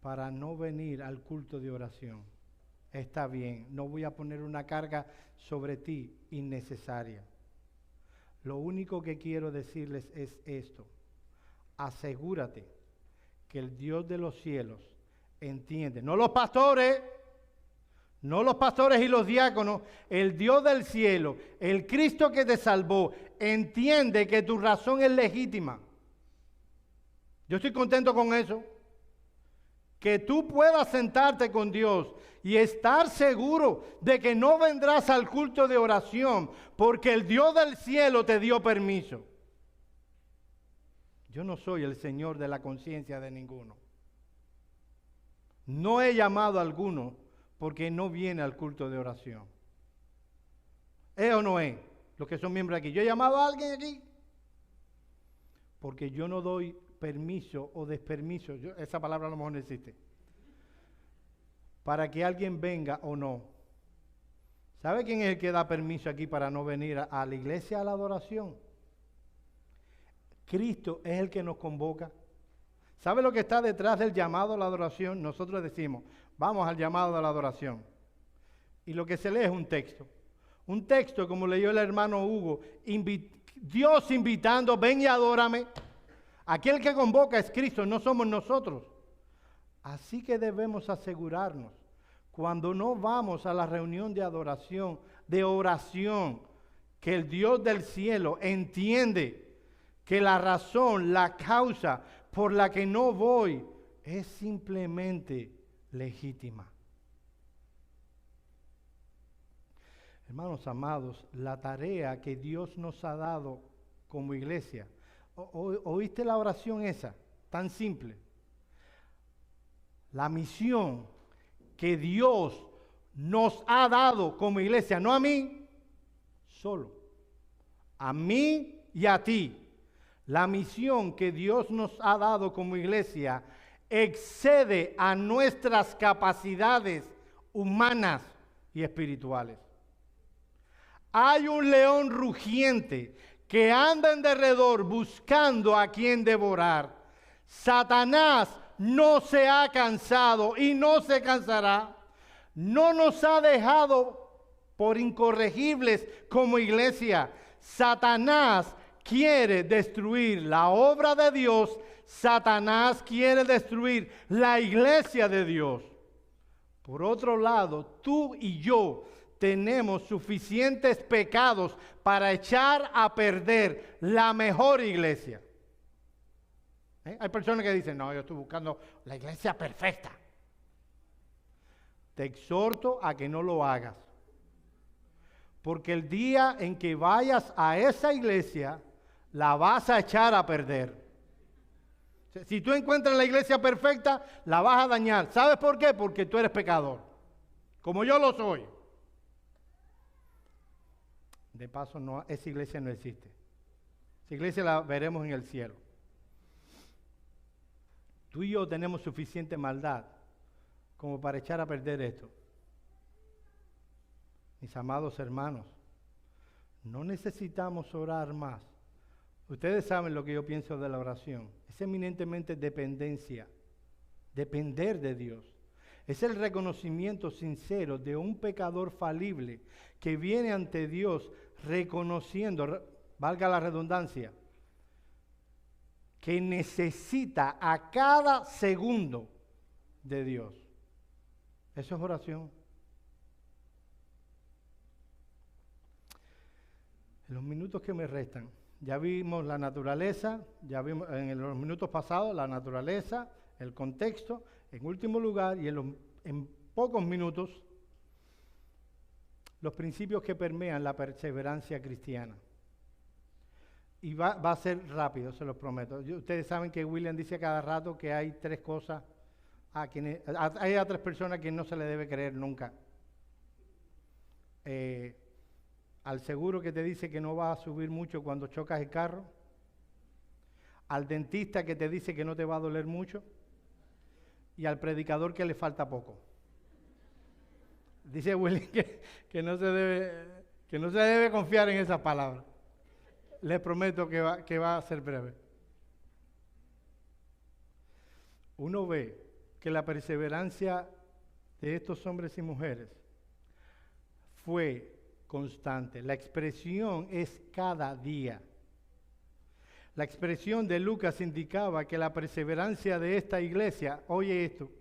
para no venir al culto de oración. Está bien, no voy a poner una carga sobre ti innecesaria. Lo único que quiero decirles es esto. Asegúrate que el Dios de los cielos entiende, no los pastores y los diáconos, el Dios del cielo, el Cristo que te salvó, entiende que tu razón es legítima. Yo estoy contento con eso. Que tú puedas sentarte con Dios y estar seguro de que no vendrás al culto de oración porque el Dios del cielo te dio permiso. Yo no soy el Señor de la conciencia de ninguno. No he llamado a alguno porque no viene al culto de oración. ¿Es o no es? Los que son miembros aquí. ¿Yo he llamado a alguien aquí? Porque yo no doy permiso o despermiso, esa palabra a lo mejor no existe, para que alguien venga o no. ¿Sabe quién es el que da permiso aquí para no venir a la iglesia a la adoración? Cristo es el que nos convoca. ¿Sabe lo que está detrás del llamado a la adoración? Nosotros decimos, vamos al llamado a la adoración. Y lo que se lee es un texto. Un texto, como leyó el hermano Hugo, Dios invitando, ven y adórame. Aquel que convoca es Cristo, no somos nosotros. Así que debemos asegurarnos, cuando no vamos a la reunión de adoración, de oración, que el Dios del cielo entiende que la razón, la causa por la que no voy es simplemente legítima. Hermanos amados, la tarea que Dios nos ha dado como iglesia, ¿oíste la oración esa? Tan simple. La misión que Dios nos ha dado como iglesia, no a mí, solo, a mí y a ti. La misión que Dios nos ha dado como iglesia excede a nuestras capacidades humanas y espirituales. Hay un león rugiente que anda en derredor buscando a quien devorar. Satanás no se ha cansado y no se cansará. No nos ha dejado por incorregibles como iglesia. Satanás quiere destruir la obra de Dios. Satanás quiere destruir la iglesia de Dios. Por otro lado, tú y yo tenemos suficientes pecados para echar a perder la mejor iglesia. Hay personas que dicen, no, yo estoy buscando la iglesia perfecta. Te exhorto a que no lo hagas. Porque el día en que vayas a esa iglesia, la vas a echar a perder. Si tú encuentras la iglesia perfecta, la vas a dañar. ¿Sabes por qué? Porque tú eres pecador. Como yo lo soy. De paso, no, esa iglesia no existe. Esa iglesia la veremos en el cielo. Tú y yo tenemos suficiente maldad como para echar a perder esto. Mis amados hermanos, no necesitamos orar más. Ustedes saben lo que yo pienso de la oración. Es eminentemente dependencia, depender de Dios. Es el reconocimiento sincero de un pecador falible que viene ante Dios reconociendo, valga la redundancia, que necesita a cada segundo de Dios. Eso es oración. En los minutos que me restan, ya vimos la naturaleza, ya vimos en los minutos pasados la naturaleza, el contexto, en último lugar y en pocos minutos, los principios que permean la perseverancia cristiana. Y va a ser rápido, se los prometo. Ustedes saben que William dice cada rato que hay tres cosas hay a tres personas que no se le debe creer nunca. Al seguro que te dice que no va a subir mucho cuando chocas el carro. Al dentista que te dice que no te va a doler mucho. Y al predicador que le falta poco. Dice William que no se debe confiar en esas palabras. Les prometo que va a ser breve. Uno ve que la perseverancia de estos hombres y mujeres fue constante. La expresión es cada día. La expresión de Lucas indicaba que la perseverancia de esta iglesia, oye esto,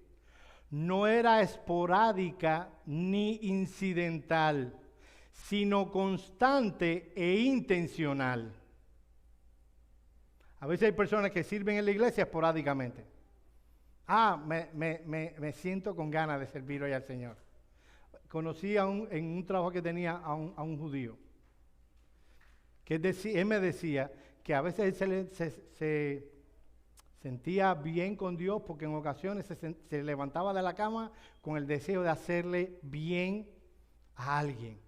no era esporádica ni incidental, sino constante e intencional. A veces hay personas que sirven en la iglesia esporádicamente. Me siento con ganas de servir hoy al Señor. Conocí en un trabajo que tenía a un judío, que él me decía que a veces él se sentía bien con Dios porque en ocasiones se levantaba de la cama con el deseo de hacerle bien a alguien.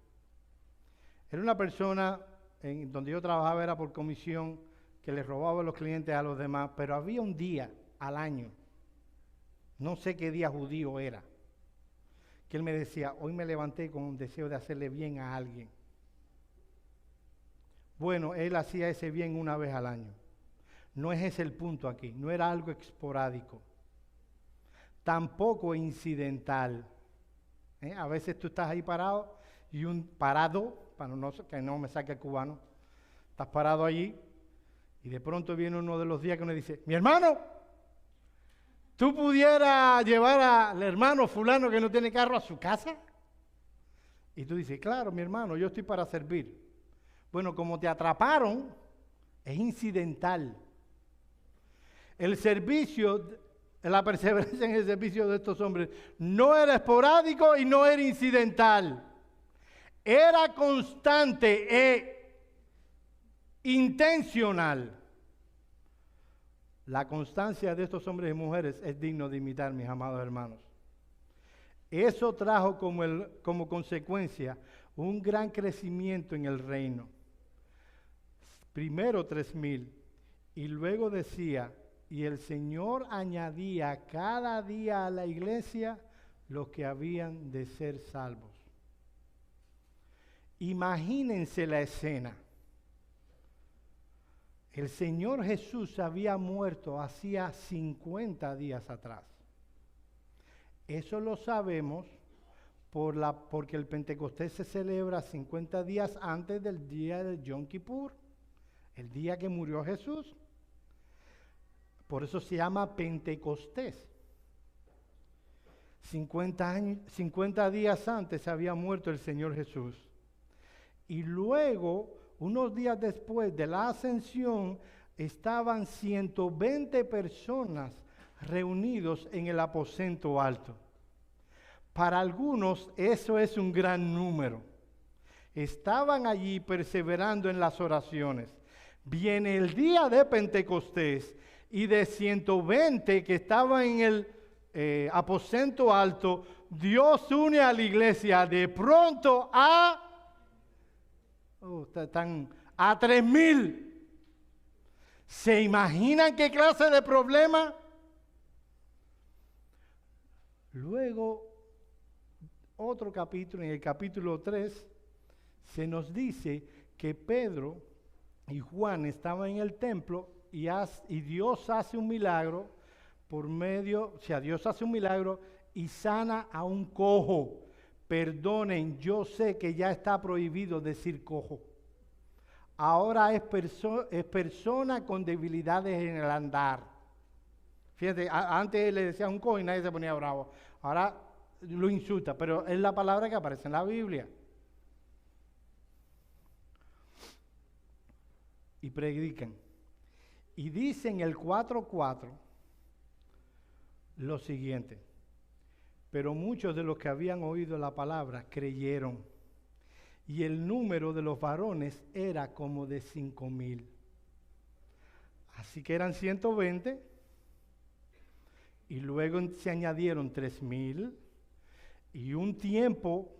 Era una persona, donde yo trabajaba era por comisión, que le robaba a los clientes a los demás, pero había un día al año, no sé qué día judío era, que él me decía, hoy me levanté con un deseo de hacerle bien a alguien. Bueno, él hacía ese bien una vez al año. No es ese el punto aquí, no era algo esporádico, tampoco incidental. A veces tú estás ahí parado y para que no me saque el cubano, estás parado allí y de pronto viene uno de los días que uno dice, mi hermano, ¿tú pudieras llevar al hermano fulano que no tiene carro a su casa? Y tú dices, claro, mi hermano, yo estoy para servir. Bueno, como te atraparon, es incidental. El servicio, la perseverancia en el servicio de estos hombres no era esporádico y no era incidental. Era constante e intencional. La constancia de estos hombres y mujeres es digno de imitar, mis amados hermanos. Eso trajo como consecuencia un gran crecimiento en el reino. Primero 3,000 y luego decía, y el Señor añadía cada día a la iglesia los que habían de ser salvos. Imagínense la escena. El Señor Jesús había muerto hacía 50 días atrás. Eso lo sabemos porque el Pentecostés se celebra 50 días antes del día de Yom Kippur, el día que murió Jesús. Por eso se llama Pentecostés. 50 días antes había muerto el Señor Jesús. Y luego, unos días después de la ascensión, estaban 120 personas reunidos en el aposento alto. Para algunos eso es un gran número. Estaban allí perseverando en las oraciones. Viene el día de Pentecostés y de 120 que estaban en el aposento alto, Dios une a la iglesia de pronto a 3,000. ¿Se imaginan qué clase de problema? Luego, otro capítulo, en el capítulo 3, se nos dice que Pedro y Juan estaban en el templo y Dios hace un milagro Dios hace un milagro y sana a un cojo. Perdonen, yo sé que ya está prohibido decir cojo. Ahora es persona con debilidades en el andar. Fíjate, antes le decía un cojo y nadie se ponía bravo. Ahora lo insulta, pero es la palabra que aparece en la Biblia. Y predican. Y dicen el 4:4 lo siguiente: pero muchos de los que habían oído la palabra creyeron, y el número de los varones era como de 5,000. Así que eran 120, y luego se añadieron 3,000, y un tiempo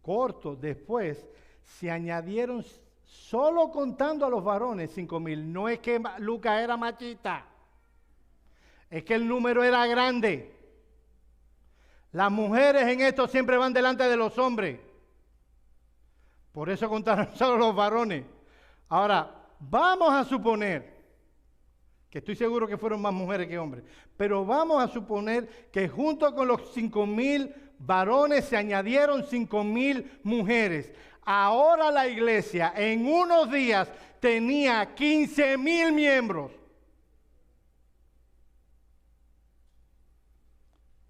corto después se añadieron, solo contando a los varones, 5,000. No es que Lucas era machista, es que el número era grande. Las mujeres en esto siempre van delante de los hombres. Por eso contaron solo los varones. Ahora, vamos a suponer, que estoy seguro que fueron más mujeres que hombres, pero vamos a suponer que junto con los 5,000 varones se añadieron 5,000 mujeres. Ahora la iglesia en unos días tenía 15,000 miembros.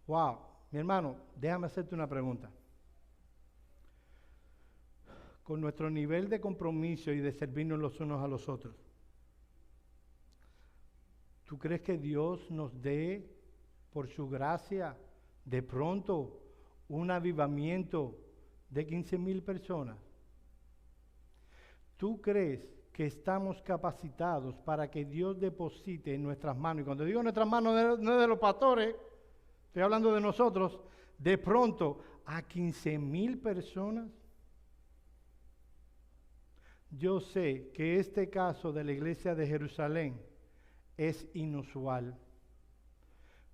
Wow, mi hermano, déjame hacerte una pregunta. Con nuestro nivel de compromiso y de servirnos los unos a los otros, ¿tú crees que Dios nos dé, por su gracia, de pronto un avivamiento de 15,000 personas? ¿Tú crees que estamos capacitados para que Dios deposite en nuestras manos? Y cuando digo nuestras manos, no es de los pastores, estoy hablando de nosotros, de pronto a 15,000 personas. Yo sé que este caso de la iglesia de Jerusalén es inusual,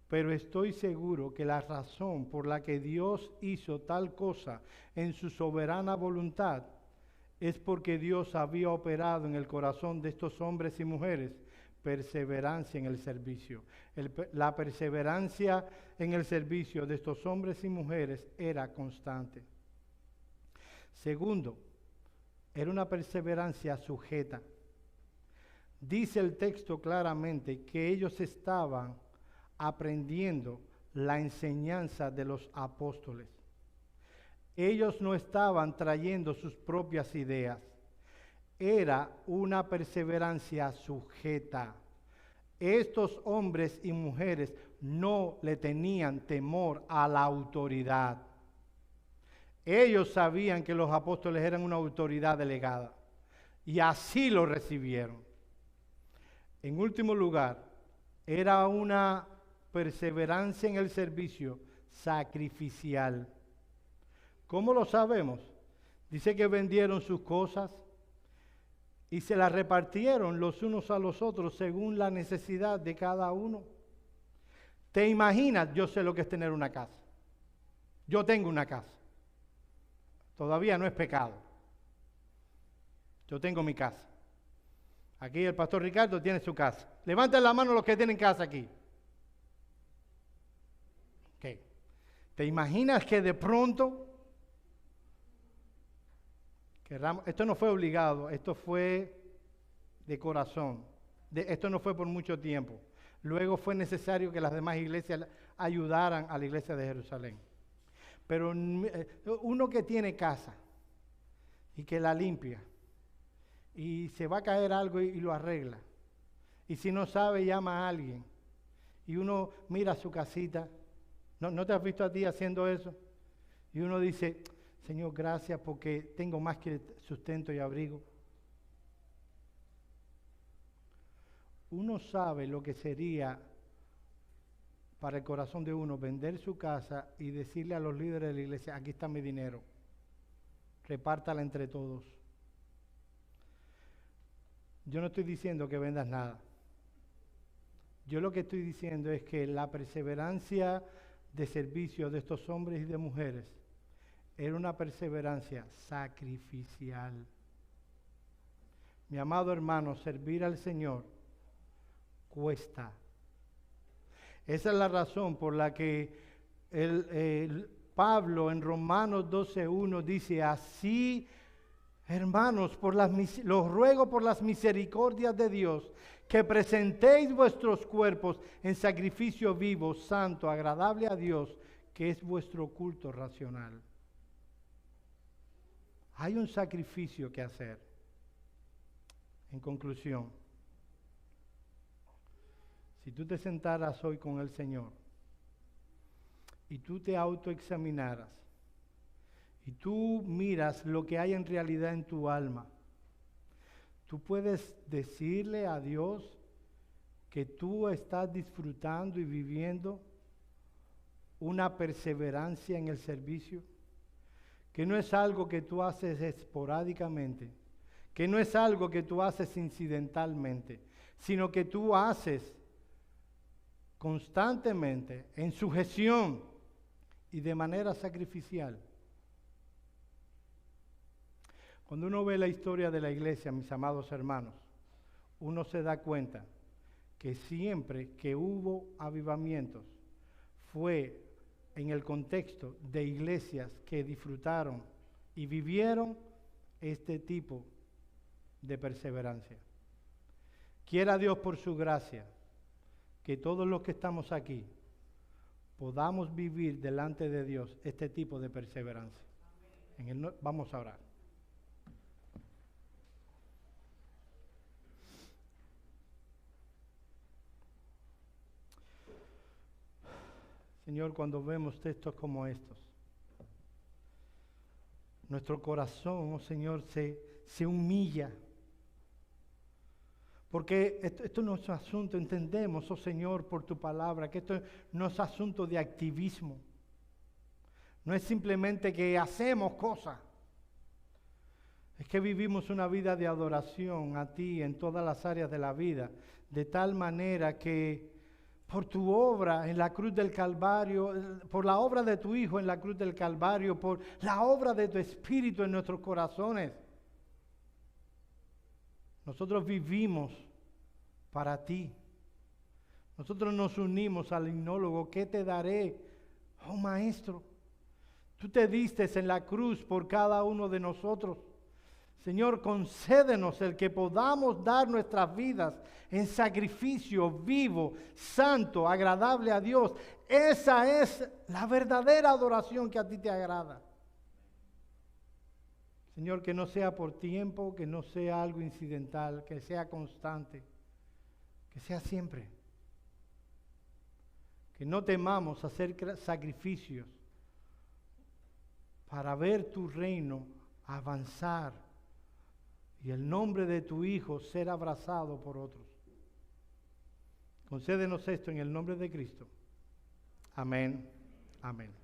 pero estoy seguro que la razón por la que Dios hizo tal cosa en su soberana voluntad es porque Dios había operado en el corazón de estos hombres y mujeres perseverancia en el servicio. La perseverancia en el servicio de estos hombres y mujeres era constante. Segundo, era una perseverancia sujeta. Dice el texto claramente que ellos estaban aprendiendo la enseñanza de los apóstoles. Ellos no estaban trayendo sus propias ideas. Era una perseverancia sujeta. Estos hombres y mujeres no le tenían temor a la autoridad. Ellos sabían que los apóstoles eran una autoridad delegada y así lo recibieron. En último lugar, era una perseverancia en el servicio sacrificial. ¿Cómo lo sabemos? Dice que vendieron sus cosas y se las repartieron los unos a los otros según la necesidad de cada uno. ¿Te imaginas? Yo sé lo que es tener una casa. Yo tengo una casa. Todavía no es pecado. Yo tengo mi casa. Aquí el pastor Ricardo tiene su casa. Levanten la mano los que tienen casa aquí. Okay. ¿Te imaginas que de pronto esto no fue obligado, esto fue de corazón, esto no fue por mucho tiempo. Luego fue necesario que las demás iglesias ayudaran a la iglesia de Jerusalén. Pero uno que tiene casa y que la limpia y se va a caer algo y lo arregla, y si no sabe llama a alguien y uno mira su casita, ¿no te has visto a ti haciendo eso? Y uno dice, Señor, gracias porque tengo más que sustento y abrigo. Uno sabe lo que sería para el corazón de uno vender su casa y decirle a los líderes de la iglesia, aquí está mi dinero, repártala entre todos. Yo no estoy diciendo que vendas nada. Yo lo que estoy diciendo es que la perseverancia de servicio de estos hombres y de mujeres era una perseverancia sacrificial. Mi amado hermano, servir al Señor cuesta. Esa es la razón por la que Pablo en Romanos 12:1 dice, así, hermanos, los ruego por las misericordias de Dios, que presentéis vuestros cuerpos en sacrificio vivo, santo, agradable a Dios, que es vuestro culto racional. Hay un sacrificio que hacer. En conclusión, si tú te sentaras hoy con el Señor y tú te autoexaminaras y tú miras lo que hay en realidad en tu alma, tú puedes decirle a Dios que tú estás disfrutando y viviendo una perseverancia en el servicio, que no es algo que tú haces esporádicamente, que no es algo que tú haces incidentalmente, sino que tú haces constantemente, en sujeción y de manera sacrificial. Cuando uno ve la historia de la iglesia, mis amados hermanos, uno se da cuenta que siempre que hubo avivamientos fue en el contexto de iglesias que disfrutaron y vivieron este tipo de perseverancia. Quiera Dios por su gracia que todos los que estamos aquí podamos vivir delante de Dios este tipo de perseverancia. Vamos a orar. Señor, cuando vemos textos como estos, nuestro corazón, oh Señor, se humilla. Porque esto no es asunto, entendemos, oh Señor, por tu palabra, que esto no es asunto de activismo. No es simplemente que hacemos cosas. Es que vivimos una vida de adoración a ti en todas las áreas de la vida, de tal manera que por tu obra en la cruz del Calvario, por la obra de tu Hijo en la cruz del Calvario, por la obra de tu Espíritu en nuestros corazones, nosotros vivimos para ti. Nosotros nos unimos al himnólogo. ¿Qué te daré, oh Maestro? Tú te diste en la cruz por cada uno de nosotros. Señor, concédenos el que podamos dar nuestras vidas en sacrificio vivo, santo, agradable a Dios. Esa es la verdadera adoración que a ti te agrada. Señor, que no sea por tiempo, que no sea algo incidental, que sea constante, que sea siempre. Que no temamos hacer sacrificios para ver tu reino avanzar y el nombre de tu Hijo ser abrazado por otros. Concédenos esto en el nombre de Cristo. Amén. Amén.